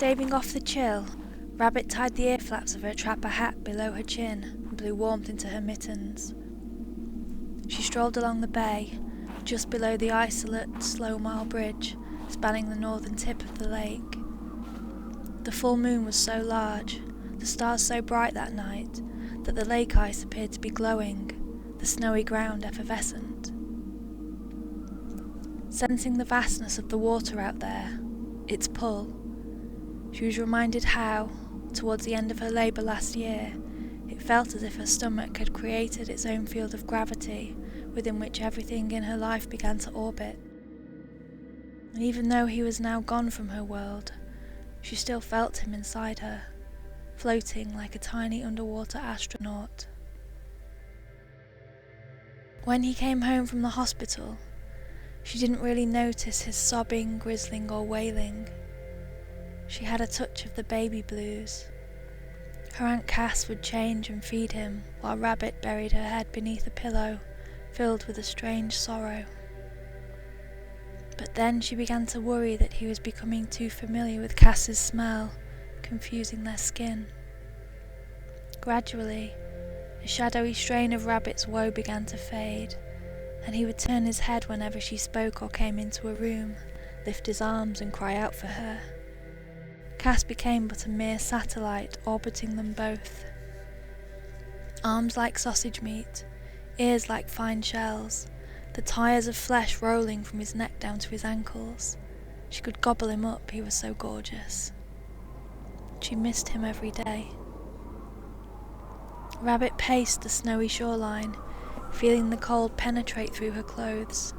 Staving off the chill, Rabbit tied the ear flaps of her trapper hat below her chin and blew warmth into her mittens. She strolled along the bay, just below the isolate Slow Mile Bridge, spanning the northern tip of the lake. The full moon was so large, the stars so bright that night, that the lake ice appeared to be glowing, the snowy ground effervescent. Sensing the vastness of the water out there, its pull, she was reminded how, towards the end of her labour last year, it felt as if her stomach had created its own field of gravity within which everything in her life began to orbit. And even though he was now gone from her world, she still felt him inside her, floating like a tiny underwater astronaut. When he came home from the hospital, she didn't really notice his sobbing, grizzling or wailing. She had a touch of the baby blues. Her Aunt Cass would change and feed him, while Rabbit buried her head beneath a pillow, filled with a strange sorrow. But then she began to worry that he was becoming too familiar with Cass's smell, confusing their skin. Gradually, a shadowy strain of Rabbit's woe began to fade, and he would turn his head whenever she spoke or came into a room, lift his arms and cry out for her. Cass became but a mere satellite orbiting them both. Arms like sausage meat, ears like fine shells, the tires of flesh rolling from his neck down to his ankles. She could gobble him up, he was so gorgeous. She missed him every day. Rabbit paced the snowy shoreline, feeling the cold penetrate through her clothes.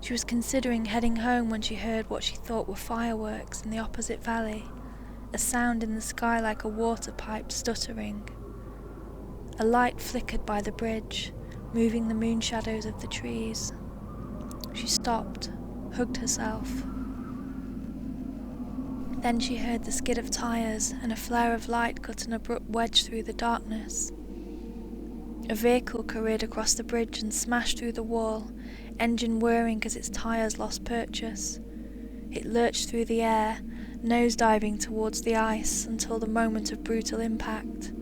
She was considering heading home when she heard what she thought were fireworks in the opposite valley, a sound in the sky like a water pipe stuttering. A light flickered by the bridge, moving the moon shadows of the trees. She stopped, hugged herself. Then she heard the skid of tyres, and a flare of light cut an abrupt wedge through the darkness. A vehicle careered across the bridge and smashed through the wall, engine whirring as its tyres lost purchase. It lurched through the air, nose-diving towards the ice until the moment of brutal impact.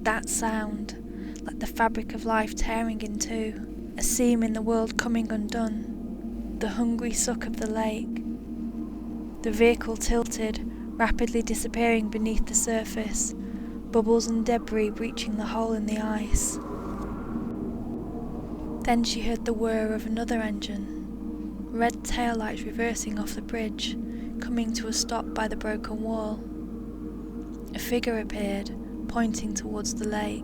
That sound, like the fabric of life tearing in two, a seam in the world coming undone, the hungry suck of the lake. The vehicle tilted, rapidly disappearing beneath the surface, bubbles and debris breaching the hole in the ice. Then she heard the whir of another engine, red taillights reversing off the bridge, coming to a stop by the broken wall. A figure appeared, pointing towards the lake,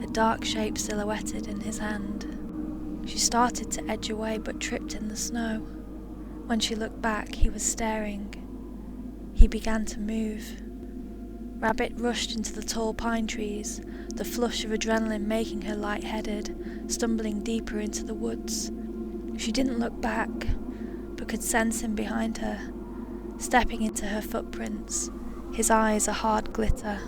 a dark shape silhouetted in his hand. She started to edge away but tripped in the snow. When she looked back, he was staring. He began to move. Rabbit rushed into the tall pine trees, the flush of adrenaline making her light-headed, stumbling deeper into the woods. She didn't look back, but could sense him behind her, stepping into her footprints, his eyes a hard glitter.